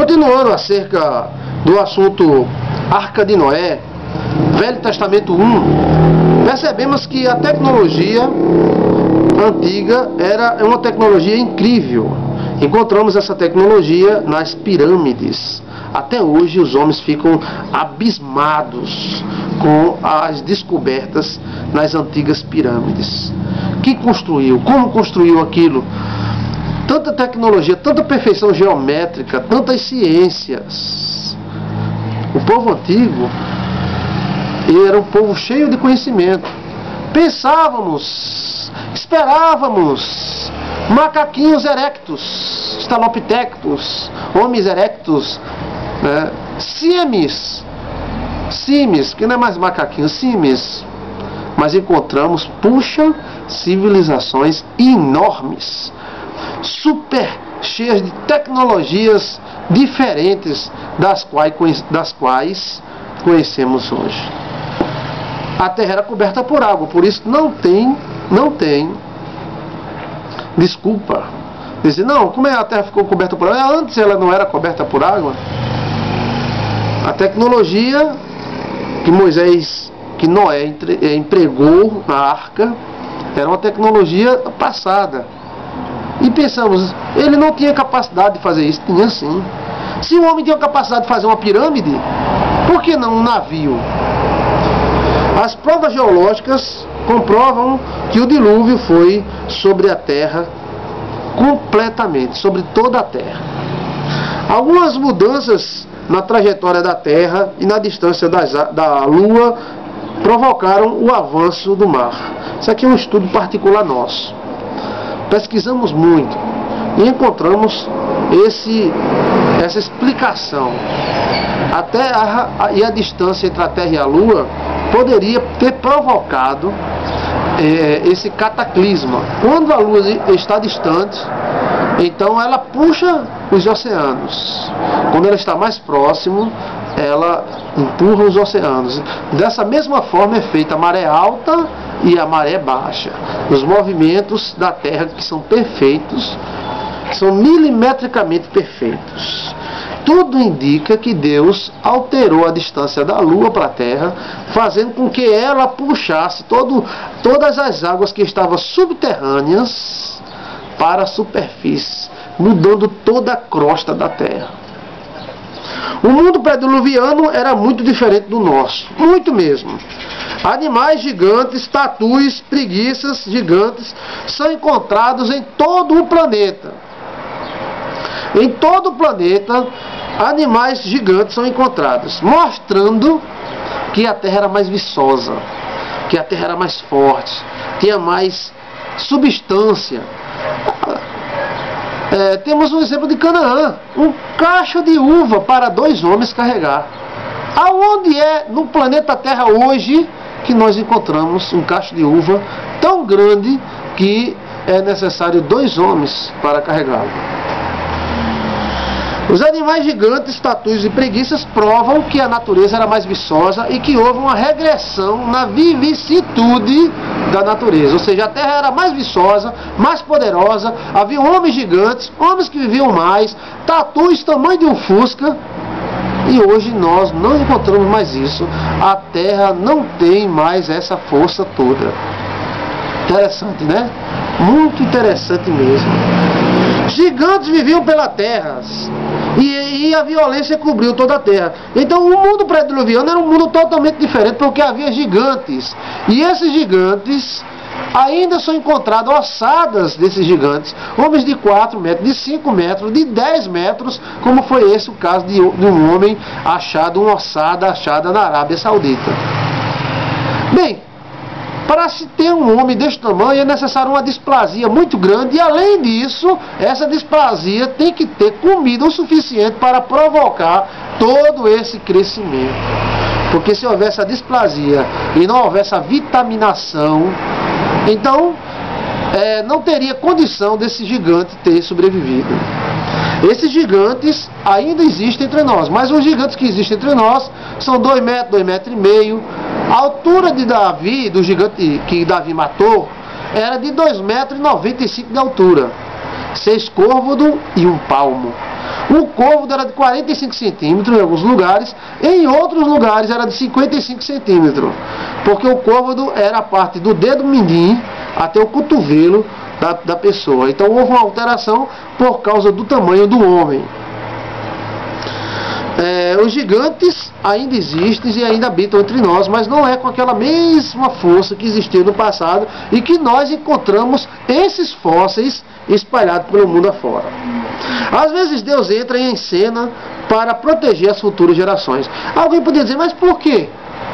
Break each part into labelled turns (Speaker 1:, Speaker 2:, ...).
Speaker 1: Continuando acerca do assunto Arca de Noé, Velho Testamento 1, percebemos que a tecnologia antiga era uma tecnologia incrível. Encontramos essa tecnologia nas pirâmides. Até hoje os homens ficam abismados com as descobertas nas antigas pirâmides. Quem construiu? Como construiu aquilo? Tanta tecnologia, tanta perfeição geométrica, tantas ciências. O povo antigo era um povo cheio de conhecimento. Pensávamos, esperávamos macaquinhos erectus, Stalopithecus, homens erectus, né? Simes, que não é mais macaquinho, Simes. Mas encontramos, puxa, civilizações enormes, super cheias de tecnologias diferentes das quais conhecemos hoje. A Terra era coberta por água, por isso não tem desculpa dizer, não, como é a Terra ficou coberta por água? Antes ela não era coberta por água. A tecnologia que Noé empregou na arca era uma tecnologia passada. E pensamos, ele não tinha capacidade de fazer isso? Tinha sim. Se o homem tinha capacidade de fazer uma pirâmide, por que não um navio? As provas geológicas comprovam que o dilúvio foi sobre a Terra completamente, sobre toda a Terra. Algumas mudanças na trajetória da Terra e na distância da Lua provocaram o avanço do mar. Isso aqui é um estudo particular nosso. Pesquisamos muito e encontramos essa explicação. A distância entre a Terra e a Lua poderia ter provocado esse cataclisma. Quando a Lua está distante, então ela puxa os oceanos. Quando ela está mais próximo, ela empurra os oceanos. Dessa mesma forma é feita a maré alta e a maré baixa. Os movimentos da Terra, que são perfeitos, são milimetricamente perfeitos. Tudo indica que Deus alterou a distância da Lua para a Terra, fazendo com que ela puxasse todas as águas que estavam subterrâneas para a superfície, mudando toda a crosta da Terra. O mundo pré-diluviano era muito diferente do nosso, muito mesmo. Animais gigantes, tatus, preguiças gigantes são encontrados em todo o planeta. Em todo o planeta, animais gigantes são encontrados, mostrando que a Terra era mais viçosa, que a Terra era mais forte, tinha mais substância. Temos um exemplo de Canaã, um cacho de uva para 2 homens carregar. Aonde é no planeta Terra hoje que nós encontramos um cacho de uva tão grande que é necessário 2 homens para carregá-lo? Os animais gigantes, tatus e preguiças provam que a natureza era mais viçosa e que houve uma regressão na vivicitude da natureza. Ou seja, a Terra era mais viçosa, mais poderosa, havia homens gigantes, homens que viviam mais, tatus tamanho de um fusca, e hoje nós não encontramos mais isso. A Terra não tem mais essa força toda. Interessante, né? Muito interessante mesmo. Gigantes viviam pela Terra e a violência cobriu toda a Terra. Então o mundo pré-diluviano era um mundo totalmente diferente, porque havia gigantes. E esses gigantes ainda são encontradas ossadas desses gigantes, homens de 4 metros, de 5 metros, de 10 metros, como foi esse o caso de um homem uma ossada achada na Arábia Saudita. Bem, para se ter um homem deste tamanho é necessário uma displasia muito grande, e além disso, essa displasia tem que ter comida o suficiente para provocar todo esse crescimento. Porque se houvesse a displasia e não houvesse a vitaminação, então não teria condição desse gigante ter sobrevivido. Esses gigantes ainda existem entre nós, mas os gigantes que existem entre nós são 2 metros, 2 metros e meio. A altura de Davi, do gigante que Davi matou, era de 2,95 metros de altura, 6 côvados e 1 palmo. O côvado era de 45 centímetros em alguns lugares, em outros lugares era de 55 centímetros, porque o côvado era a parte do dedo mindinho até o cotovelo da pessoa. Então houve uma alteração por causa do tamanho do homem. Os gigantes ainda existem e ainda habitam entre nós, mas não é com aquela mesma força que existia no passado e que nós encontramos esses fósseis espalhados pelo mundo afora. Às vezes Deus entra em cena para proteger as futuras gerações. Alguém poderia dizer, mas por quê?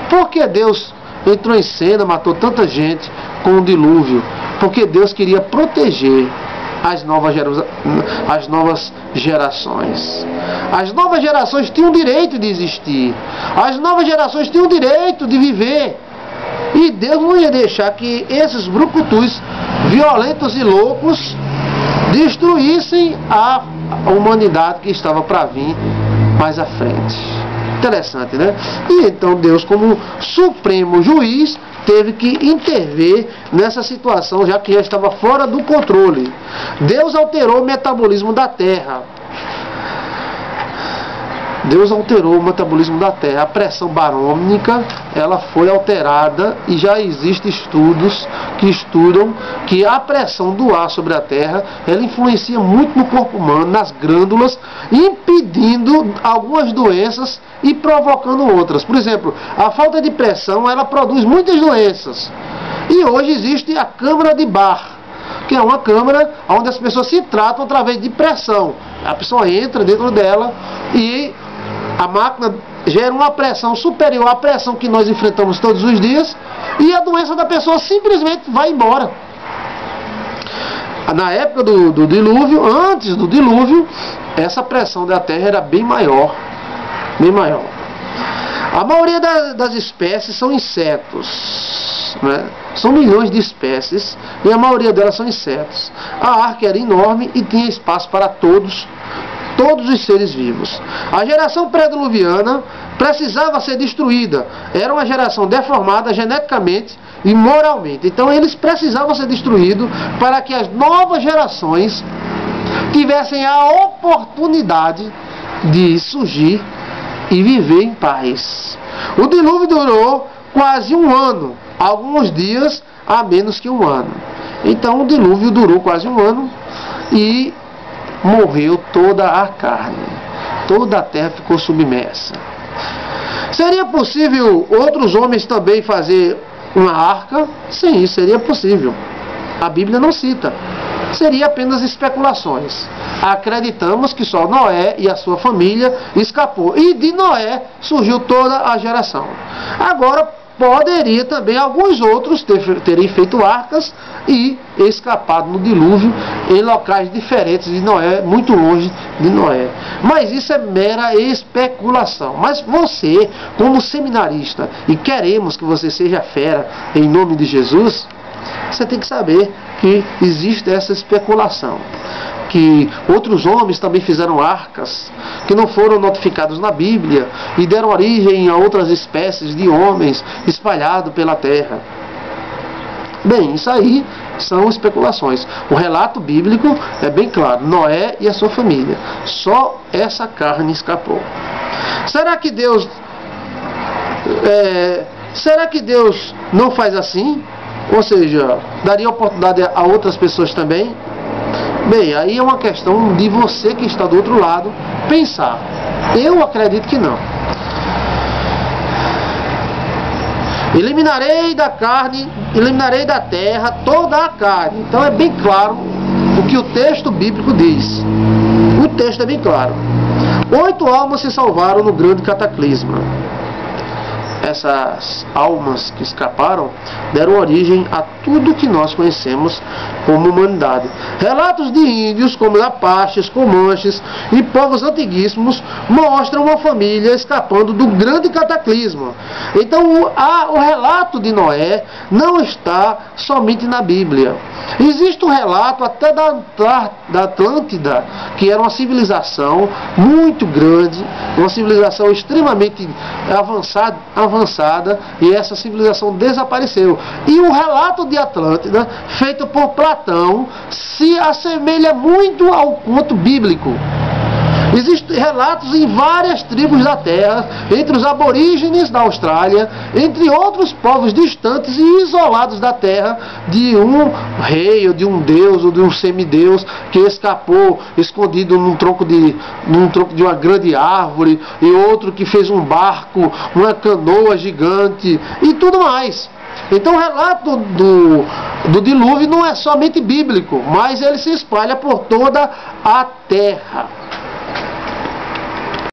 Speaker 1: Por que Deus entrou em cena, matou tanta gente com o dilúvio? Porque Deus queria proteger as novas gerações. As novas gerações tinham o direito de existir. As novas gerações tinham o direito de viver. E Deus não ia deixar que esses brucutus violentos e loucos destruíssem a humanidade que estava para vir mais à frente. Interessante, né? E então Deus, como supremo juiz, teve que intervir nessa situação, já que já estava fora do controle. Deus alterou o metabolismo da Terra. Deus alterou o metabolismo da Terra. A pressão barônica, ela foi alterada e já existem estudos que estudam que a pressão do ar sobre a Terra, ela influencia muito no corpo humano, nas glândulas, impedindo algumas doenças e provocando outras. Por exemplo, a falta de pressão, ela produz muitas doenças. E hoje existe a câmara de Bar, que é uma câmara onde as pessoas se tratam através de pressão. A pessoa entra dentro dela e a máquina gera uma pressão superior à pressão que nós enfrentamos todos os dias e a doença da pessoa simplesmente vai embora. Na época do dilúvio, antes do dilúvio, essa pressão da Terra era bem maior. Bem maior. A maioria das espécies são insetos, né? São milhões de espécies e a maioria delas são insetos. A arca era enorme e tinha espaço para todos os seres vivos. A geração pré-diluviana precisava ser destruída. Era uma geração deformada geneticamente e moralmente. Então eles precisavam ser destruídos para que as novas gerações tivessem a oportunidade de surgir e viver em paz. O dilúvio durou quase um ano, alguns dias a menos que um ano. Então o dilúvio durou quase um ano e morreu toda a carne. Toda a terra ficou submersa. Seria possível outros homens também fazer uma arca? Sim, seria possível. A Bíblia não cita. Seria apenas especulações. Acreditamos que só Noé e a sua família escapou. E de Noé surgiu toda a geração. Agora, poderia também alguns outros terem feito arcas e escapado no dilúvio em locais diferentes de Noé, muito longe de Noé. Mas isso é mera especulação. Mas você, como seminarista, e queremos que você seja fera em nome de Jesus, você tem que saber que existe essa especulação. Que outros homens também fizeram arcas, que não foram notificados na Bíblia, e deram origem a outras espécies de homens espalhados pela terra. Bem, isso aí são especulações. O relato bíblico é bem claro: Noé e a sua família. Só essa carne escapou. Será que Deus não faz assim? Ou seja, daria oportunidade a outras pessoas também? Bem, aí é uma questão de você que está do outro lado pensar. Eu acredito que não. Eliminarei da carne, eliminarei da terra toda a carne. Então é bem claro o que o texto bíblico diz. O texto é bem claro. 8 almas se salvaram no grande cataclisma. Essas almas que escaparam deram origem a tudo que nós conhecemos como humanidade. Relatos de índios como Apaches, Comanches e povos antiguíssimos mostram uma família escapando do grande cataclisma. Então o relato de Noé não está somente na Bíblia. Existe um relato até da Atlântida, que era uma civilização muito grande, uma civilização extremamente avançada, e essa civilização desapareceu. E o relato de Atlântida, feito por Platão, se assemelha muito ao conto bíblico. Existem relatos em várias tribos da Terra, entre os aborígenes da Austrália, entre outros povos distantes e isolados da Terra, de um rei, ou de um deus, ou de um semideus que escapou escondido num tronco de uma grande árvore, e outro que fez um barco, uma canoa gigante e tudo mais. Então o relato do dilúvio não é somente bíblico, mas ele se espalha por toda a terra.